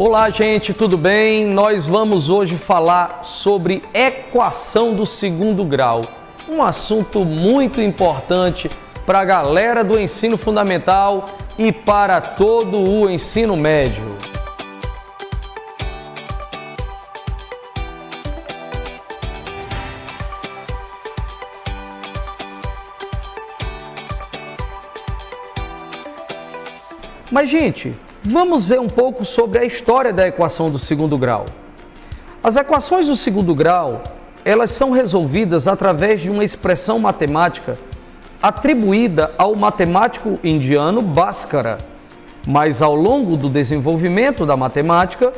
Olá, gente, tudo bem? Nós vamos hoje falar sobre equação do segundo grau, um assunto muito importante para a galera do ensino fundamental e para todo o ensino médio. Mas, gente, vamos ver um pouco sobre a história da equação do segundo grau. As equações do segundo grau, elas são resolvidas através de uma expressão matemática atribuída ao matemático indiano Bhaskara. Mas ao longo do desenvolvimento da matemática,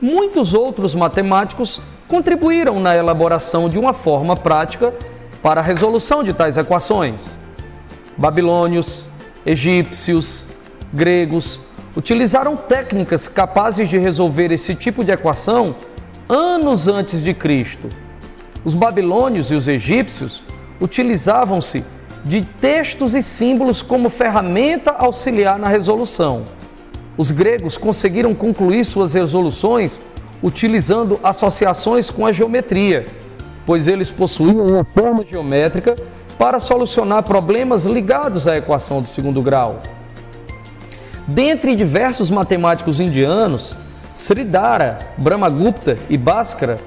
muitos outros matemáticos contribuíram na elaboração de uma forma prática para a resolução de tais equações. Babilônios, egípcios, gregos utilizaram técnicas capazes de resolver esse tipo de equação anos antes de Cristo. Os babilônios e os egípcios utilizavam-se de textos e símbolos como ferramenta auxiliar na resolução. Os gregos conseguiram concluir suas resoluções utilizando associações com a geometria, pois eles possuíam uma forma geométrica para solucionar problemas ligados à equação do segundo grau. Dentre diversos matemáticos indianos, Sridhara, Brahmagupta e Bhaskara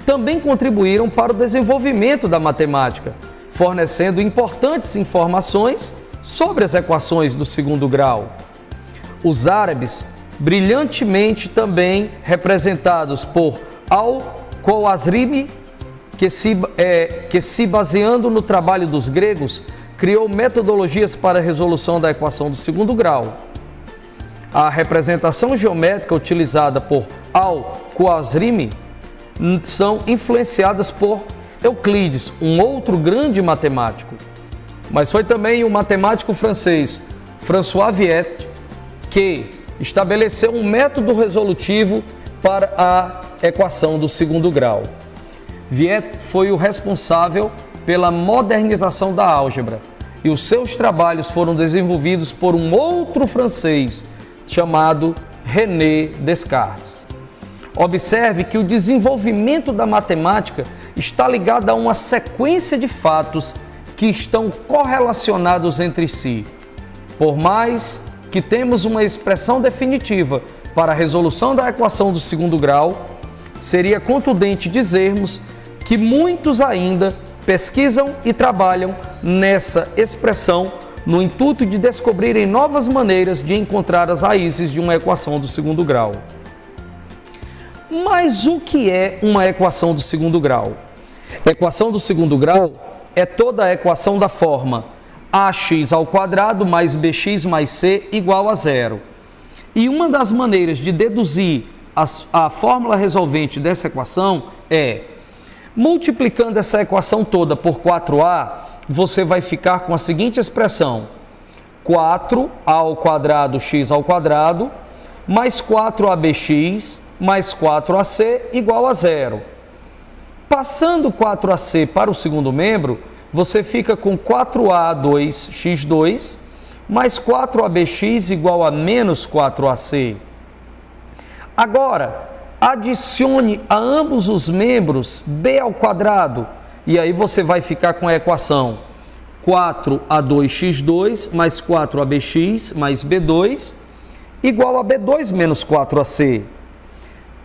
também contribuíram para o desenvolvimento da matemática, fornecendo importantes informações sobre as equações do segundo grau. Os árabes, brilhantemente também representados por Al-Khwarizmi, que se baseando no trabalho dos gregos, criou metodologias para a resolução da equação do segundo grau. A representação geométrica utilizada por Al-Khwarizmi são influenciadas por Euclides, um outro grande matemático. Mas foi também o matemático francês François Viet que estabeleceu um método resolutivo para a equação do segundo grau. Viet foi o responsável pela modernização da álgebra e os seus trabalhos foram desenvolvidos por um outro francês chamado René Descartes. Observe que o desenvolvimento da matemática está ligado a uma sequência de fatos que estão correlacionados entre si. Por mais que temos uma expressão definitiva para a resolução da equação do segundo grau, seria contundente dizermos que muitos ainda pesquisam e trabalham nessa expressão no intuito de descobrirem novas maneiras de encontrar as raízes de uma equação do segundo grau. Mas o que é uma equação do segundo grau? Equação do segundo grau é toda a equação da forma ax² mais bx mais c igual a zero. E uma das maneiras de deduzir a fórmula resolvente dessa equação é, multiplicando essa equação toda por 4a, você vai ficar com a seguinte expressão: 4a² mais 4abx mais 4ac igual a zero. Passando 4ac para o segundo membro, você fica com 4a2x2 mais 4abx igual a menos 4ac. Agora, adicione a ambos os membros b² e aí você vai ficar com a equação 4a2x2 mais 4abx mais b2 igual a b2 menos 4ac.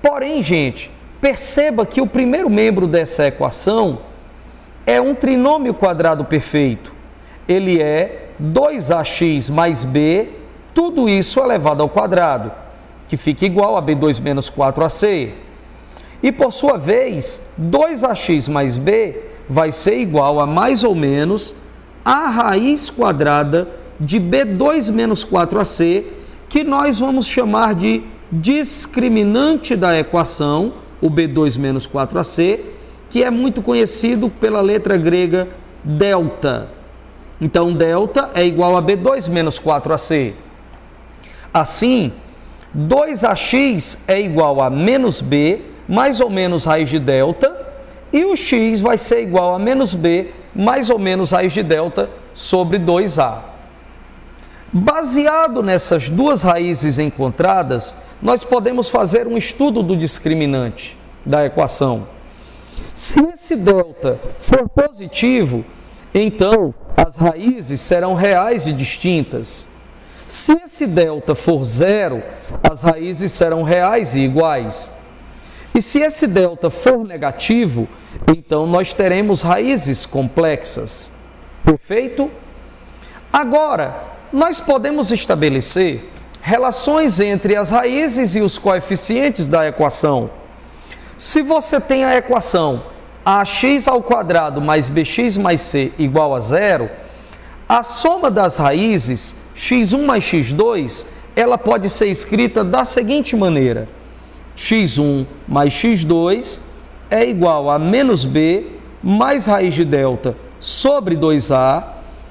Porém, gente, perceba que o primeiro membro dessa equação é um trinômio quadrado perfeito. Ele é 2ax mais b, tudo isso elevado ao quadrado, que fica igual a b2 menos 4ac. E, por sua vez, 2ax mais b vai ser igual a mais ou menos a raiz quadrada de b2 menos 4ac, que nós vamos chamar de discriminante da equação, o b2 menos 4ac, que é muito conhecido pela letra grega delta. Então, delta é igual a b2 menos 4ac. Assim, 2ax é igual a menos b, mais ou menos raiz de delta, e o x vai ser igual a menos b, mais ou menos raiz de delta, sobre 2a. Baseado nessas duas raízes encontradas, nós podemos fazer um estudo do discriminante da equação. Se esse delta for positivo, então as raízes serão reais e distintas. Se esse delta for zero, as raízes serão reais e iguais. E se esse delta for negativo, então nós teremos raízes complexas. Perfeito? Agora, nós podemos estabelecer relações entre as raízes e os coeficientes da equação. Se você tem a equação ax² mais bx mais c igual a zero, a soma das raízes, x1 mais x2, ela pode ser escrita da seguinte maneira: x1 mais x2 é igual a menos b mais raiz de delta sobre 2a,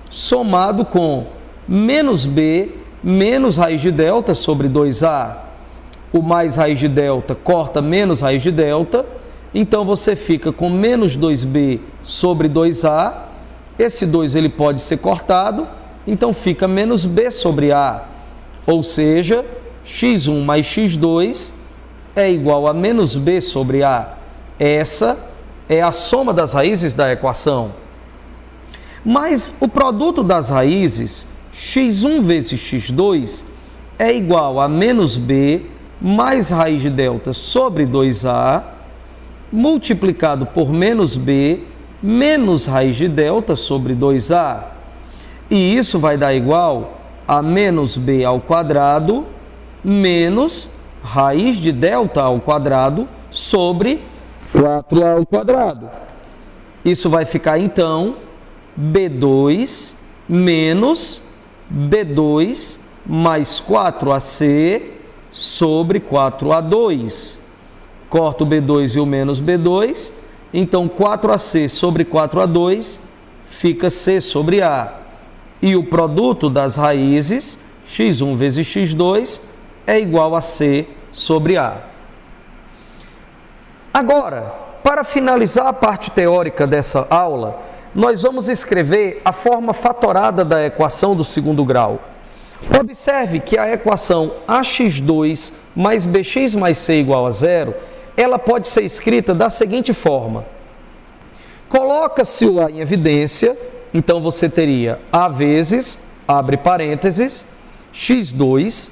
somado com menos b menos raiz de delta sobre 2a. O mais raiz de delta corta menos raiz de delta, então você fica com menos 2b sobre 2a. Esse 2 ele pode ser cortado, então fica menos b sobre a. Ou seja, x1 mais x2 é igual a menos b sobre a. Essa é a soma das raízes da equação. Mas o produto das raízes, x1 vezes x2, é igual a menos b mais raiz de delta sobre 2a, multiplicado por menos b menos raiz de delta sobre 2a. E isso vai dar igual a menos b ao quadrado menos raiz de delta ao quadrado sobre 4a ao quadrado. Isso vai ficar, então, b2 menos b2 mais 4ac sobre 4a2. Corta o b2 e o menos b2, então 4ac sobre 4a2 fica c sobre a. E o produto das raízes, x1 vezes x2, é igual a c sobre a. Agora, para finalizar a parte teórica dessa aula, nós vamos escrever a forma fatorada da equação do segundo grau. Observe que a equação ax2 mais bx mais c igual a zero, ela pode ser escrita da seguinte forma. Coloca-se o a em evidência, então você teria a vezes, abre parênteses, x2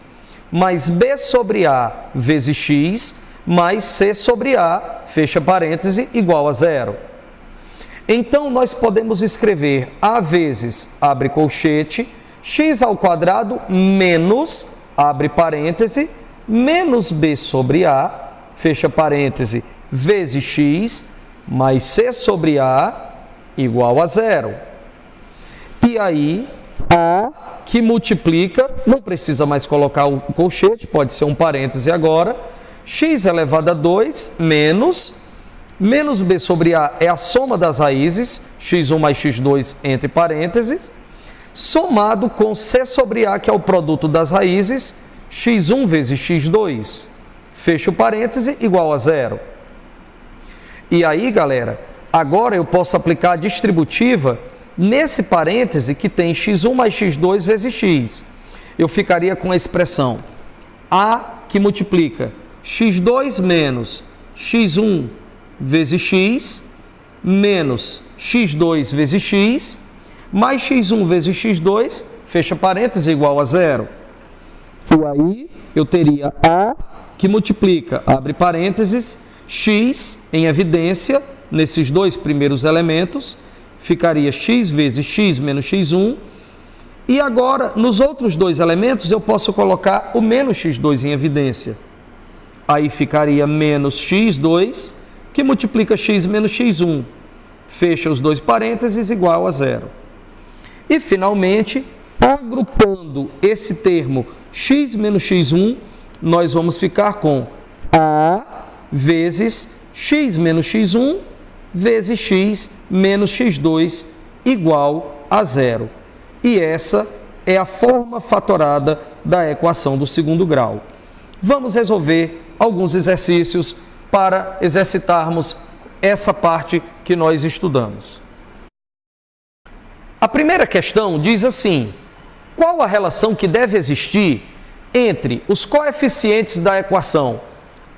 mais b sobre a vezes x mais c sobre a, fecha parêntese, igual a zero. Então, nós podemos escrever a vezes, abre colchete, x ao quadrado menos, abre parêntese, menos b sobre a, fecha parêntese, vezes x, mais c sobre a, igual a zero. E aí, a que multiplica, não precisa mais colocar o colchete, pode ser um parêntese agora, x elevado a 2 menos b sobre a é a soma das raízes, x1 mais x2 entre parênteses, somado com c sobre a, que é o produto das raízes, x1 vezes x2, fecha o parêntese, igual a zero. E aí, galera, agora eu posso aplicar a distributiva nesse parêntese que tem x1 mais x2 vezes x. Eu ficaria com a expressão a que multiplica x2 menos x1 vezes x, menos x2 vezes x, mais x1 vezes x2, fecha parênteses, igual a zero. E aí eu teria a que multiplica, abre parênteses, x em evidência, nesses dois primeiros elementos, ficaria x vezes x menos x1. E agora, nos outros dois elementos, eu posso colocar o menos x2 em evidência. Aí ficaria menos x2, que multiplica x menos x1. Fecha os dois parênteses, igual a zero. E, finalmente, agrupando esse termo x menos x1, nós vamos ficar com a vezes x menos x1 vezes x menos x2 igual a zero. E essa é a forma fatorada da equação do segundo grau. Vamos resolver alguns exercícios para exercitarmos essa parte que nós estudamos. A primeira questão diz assim: qual a relação que deve existir entre os coeficientes da equação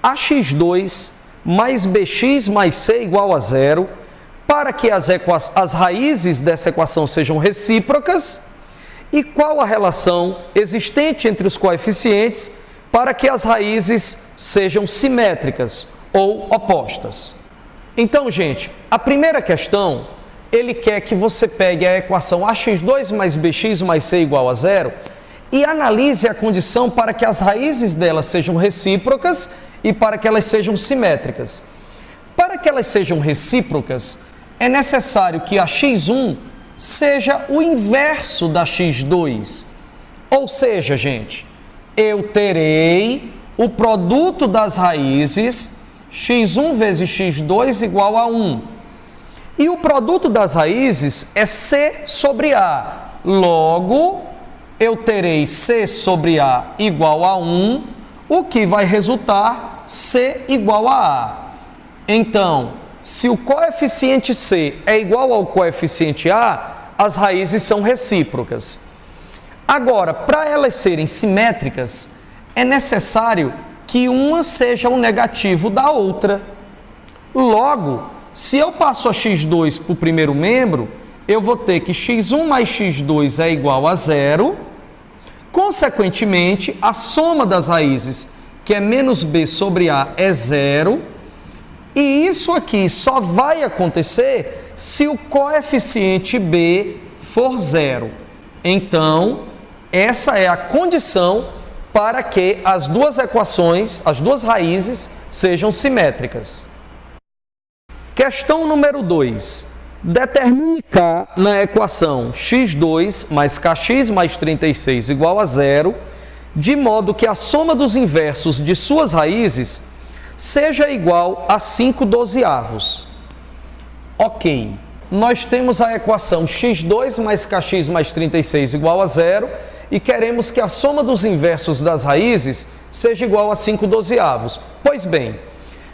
ax2 mais bx mais c igual a zero, para que as raízes dessa equação sejam recíprocas, e qual a relação existente entre os coeficientes para que as raízes sejam simétricas ou opostas. Então, gente, a primeira questão, ele quer que você pegue a equação ax2 mais bx mais c igual a zero e analise a condição para que as raízes delas sejam recíprocas e para que elas sejam simétricas. Para que elas sejam recíprocas, é necessário que a x1 seja o inverso da x2. Ou seja, gente, eu terei o produto das raízes x1 vezes x2 igual a 1. E o produto das raízes é c sobre a. Logo, eu terei c sobre a igual a 1, o que vai resultar c igual a a. Então, se o coeficiente c é igual ao coeficiente a, as raízes são recíprocas. Agora, para elas serem simétricas, é necessário que uma seja o negativo da outra. Logo, se eu passo a x2 para o primeiro membro, eu vou ter que x1 mais x2 é igual a zero. Consequentemente, a soma das raízes, que é menos b sobre a, é zero. E isso aqui só vai acontecer se o coeficiente b for zero. Então, essa é a condição para que as duas equações, as duas raízes, sejam simétricas. Questão número 2. Determine k na equação x2 mais kx mais 36 igual a zero, de modo que a soma dos inversos de suas raízes seja igual a 5/12. Ok, nós temos a equação x2 mais kx mais 36 igual a zero e queremos que a soma dos inversos das raízes seja igual a 5/12. Pois bem,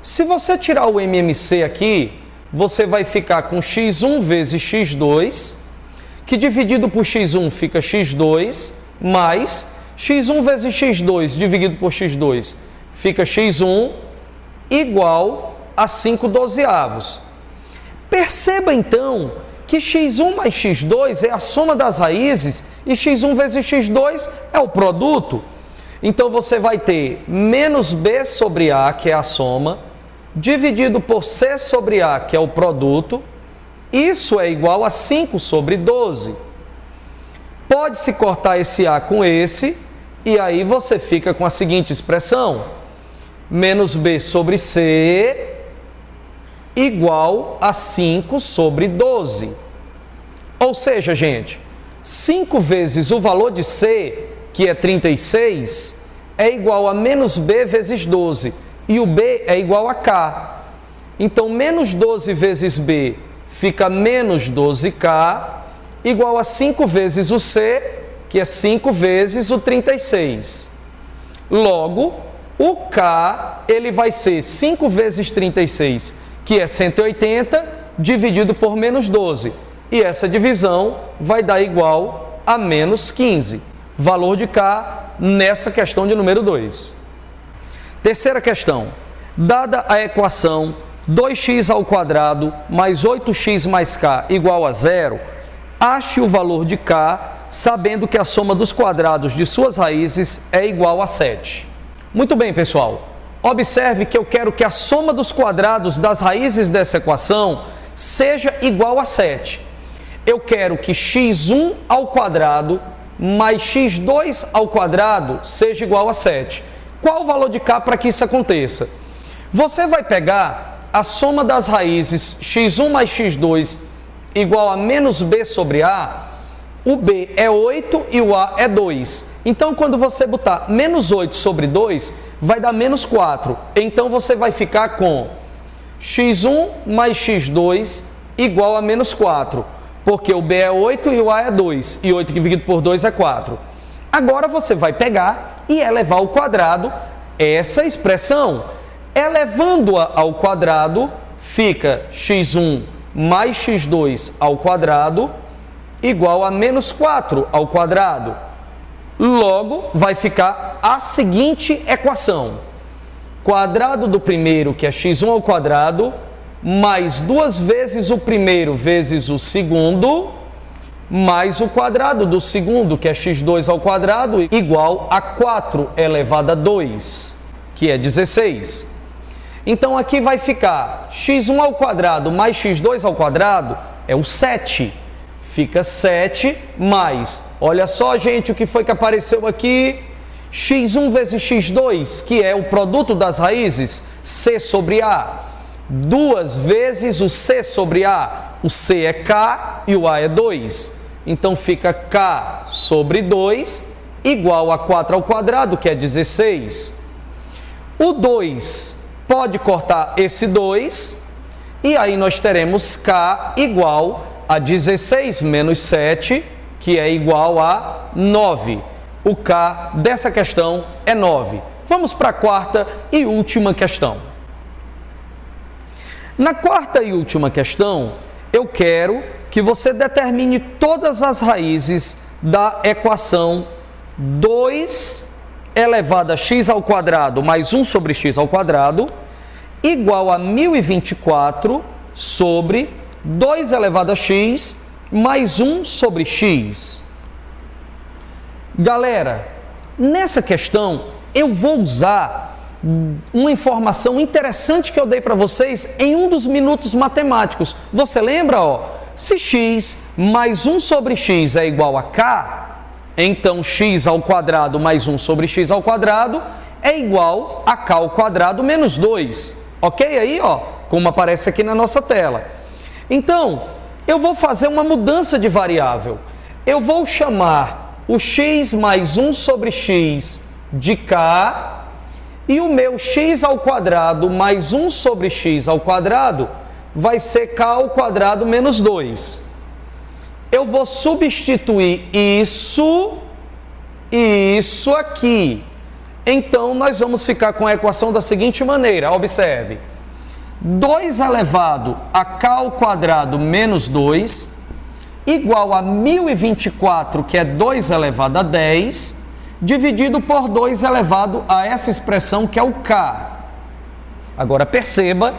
se você tirar o MMC aqui, você vai ficar com x1 vezes x2, que dividido por x1 fica x2, mais x1 vezes x2 dividido por x2 fica x1, igual a 5/12. Perceba então que x1 mais x2 é a soma das raízes e x1 vezes x2 é o produto. Então você vai ter menos b sobre a, que é a soma, dividido por c sobre a, que é o produto. Isso é igual a 5/12. Pode-se cortar esse a com esse, e aí você fica com a seguinte expressão: menos b sobre c igual a 5/12. Ou seja, gente, 5 vezes o valor de c, que é 36, é igual a menos b vezes 12. E o b é igual a k. Então, menos 12 vezes b fica menos 12k, igual a 5 vezes o c, que é 5 vezes o 36. Logo, o k ele vai ser 5 vezes 36, que é 180, dividido por menos 12. E essa divisão vai dar igual a menos 15. Valor de k nessa questão de número 2. Terceira questão. Dada a equação 2x ao quadrado mais 8x mais k igual a zero, ache o valor de k, sabendo que a soma dos quadrados de suas raízes é igual a 7. Muito bem, pessoal. Observe que eu quero que a soma dos quadrados das raízes dessa equação seja igual a 7. Eu quero que x1 ao quadrado mais x2 ao quadrado seja igual a 7. Qual o valor de k para que isso aconteça? Você vai pegar a soma das raízes x1 mais x2 igual a menos b sobre a. O b é 8 e o a é 2. Então, quando você botar menos 8 sobre 2, vai dar menos 4. Então, você vai ficar com x1 mais x2 igual a menos 4. Porque o b é 8 e o a é 2. E 8 dividido por 2 é 4. Agora, você vai pegar e elevar ao quadrado essa expressão. Elevando-a ao quadrado, fica x1 mais x2 ao quadrado igual a menos 4 ao quadrado. Logo, vai ficar a seguinte equação. Quadrado do primeiro, que é x1 ao quadrado, mais 2 vezes o primeiro vezes o segundo, mais o quadrado do segundo, que é x2 ao quadrado, igual a 4 elevado a 2, que é 16. Então, aqui vai ficar x1 ao quadrado mais x2 ao quadrado, é o 7. Fica 7 mais, olha só, gente, o que foi que apareceu aqui? x1 vezes x2, que é o produto das raízes, c sobre a. 2 vezes o c sobre a. O c é k e o a é 2. Então, fica k sobre 2 igual a 4 ao quadrado, que é 16. O 2 pode cortar esse 2, e aí nós teremos k igual a 16 menos 7, que é igual a 9. O k dessa questão é 9. Vamos para a quarta e última questão. Na quarta e última questão, eu quero que você determine todas as raízes da equação 2 elevado a x ao quadrado mais 1 sobre x ao quadrado igual a 1024 sobre 2 elevado a x mais 1 sobre x. Galera, nessa questão eu vou usar uma informação interessante que eu dei para vocês em um dos minutos matemáticos. Você lembra, ó? Se x mais 1 sobre x é igual a k, então x ao quadrado mais 1 sobre x ao quadrado é igual a k ao quadrado menos 2. Ok aí, ó? Como aparece aqui na nossa tela. Então, eu vou fazer uma mudança de variável. Eu vou chamar o x mais 1 sobre x de k e o meu x ao quadrado mais 1 sobre x ao quadrado vai ser k ao quadrado menos 2. Eu vou substituir isso e isso aqui. Então, nós vamos ficar com a equação da seguinte maneira. Observe. 2 elevado a k ao quadrado menos 2, igual a 1024, que é 2 elevado a 10, dividido por 2 elevado a essa expressão que é o k. Agora, perceba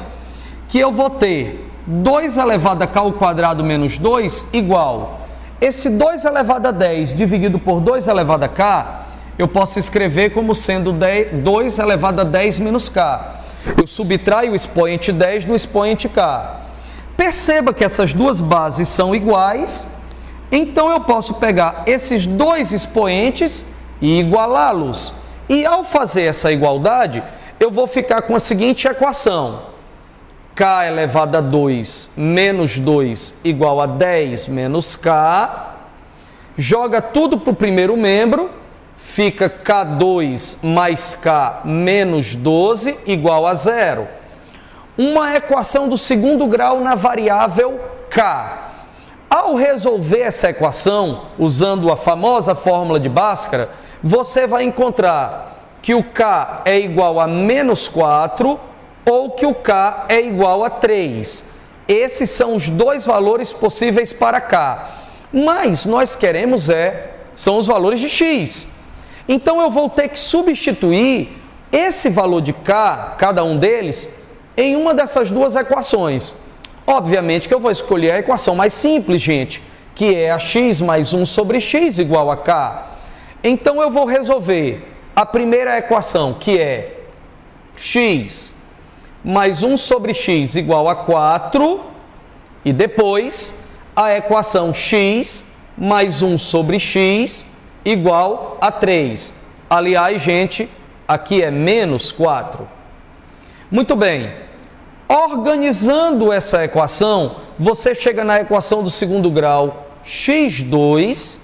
que eu vou ter 2 elevado a k ao quadrado menos 2 igual. Esse 2 elevado a 10 dividido por 2 elevado a k, eu posso escrever como sendo 2 elevado a 10 menos k. Eu subtraio o expoente 10 do expoente k. Perceba que essas duas bases são iguais, então eu posso pegar esses dois expoentes e igualá-los. E ao fazer essa igualdade, eu vou ficar com a seguinte equação. K elevado a 2 menos 2 igual a 10 menos k. Joga tudo para o primeiro membro. Fica K2 mais K menos 12 igual a 0. Uma equação do segundo grau na variável K. Ao resolver essa equação, usando a famosa fórmula de Bhaskara, você vai encontrar que o K é igual a menos 4 ou que o K é igual a 3. Esses são os dois valores possíveis para K. Mas nós queremos são os valores de X. Então, eu vou ter que substituir esse valor de k, cada um deles, em uma dessas duas equações. Obviamente que eu vou escolher a equação mais simples, gente, que é a x mais 1 sobre x igual a k. Então, eu vou resolver a primeira equação, que é x mais 1 sobre x igual a 4, e depois a equação x mais 1 sobre x igual a 3. Aliás, gente, aqui é menos 4. Muito bem. Organizando essa equação, você chega na equação do segundo grau, x2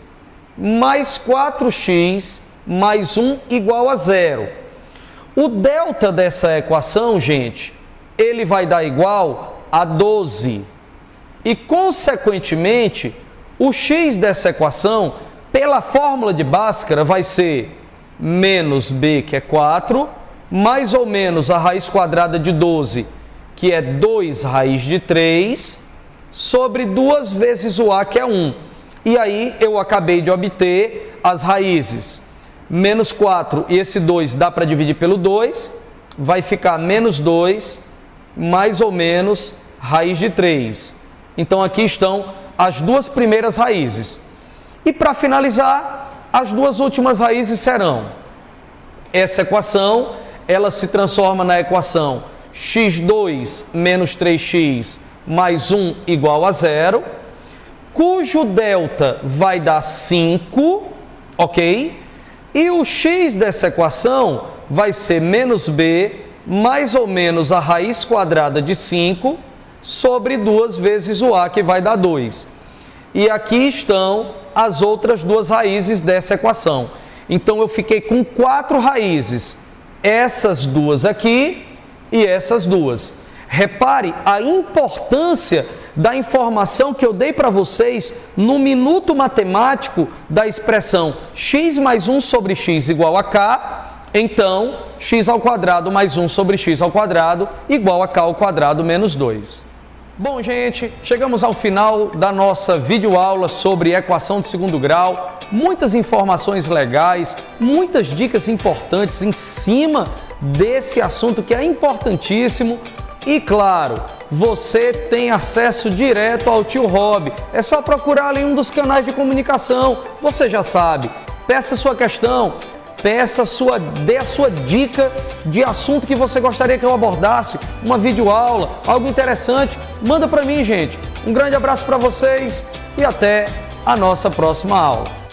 mais 4x mais 1 igual a 0. O delta dessa equação, gente, ele vai dar igual a 12. E, consequentemente, o x dessa equação, pela fórmula de Bhaskara, vai ser menos b, que é 4, mais ou menos a raiz quadrada de 12, que é 2 raiz de 3, sobre 2 vezes o a, que é 1. E aí eu acabei de obter as raízes. menos 4 e esse 2 dá para dividir pelo 2, vai ficar menos 2, mais ou menos raiz de 3. Então aqui estão as duas primeiras raízes. E para finalizar, as duas últimas raízes serão essa equação, ela se transforma na equação x2 menos 3x mais 1 igual a 0, cujo delta vai dar 5, ok? E o x dessa equação vai ser menos b mais ou menos a raiz quadrada de 5 sobre 2 vezes o a, que vai dar 2. E aqui estão as outras duas raízes dessa equação. Então eu fiquei com 4 raízes, essas duas aqui e essas duas. Repare a importância da informação que eu dei para vocês no minuto matemático da expressão x mais 1 sobre x igual a k. Então, x ao quadrado mais 1 sobre x ao quadrado igual a k ao quadrado menos 2. Bom, gente, chegamos ao final da nossa videoaula sobre equação de segundo grau. Muitas informações legais, muitas dicas importantes em cima desse assunto que é importantíssimo. E claro, você tem acesso direto ao Tio Rob. É só procurar ali um dos canais de comunicação. Você já sabe. Peça sua questão. Dê a sua dica de assunto que você gostaria que eu abordasse, uma videoaula, algo interessante, manda para mim, gente. Um grande abraço para vocês e até a nossa próxima aula.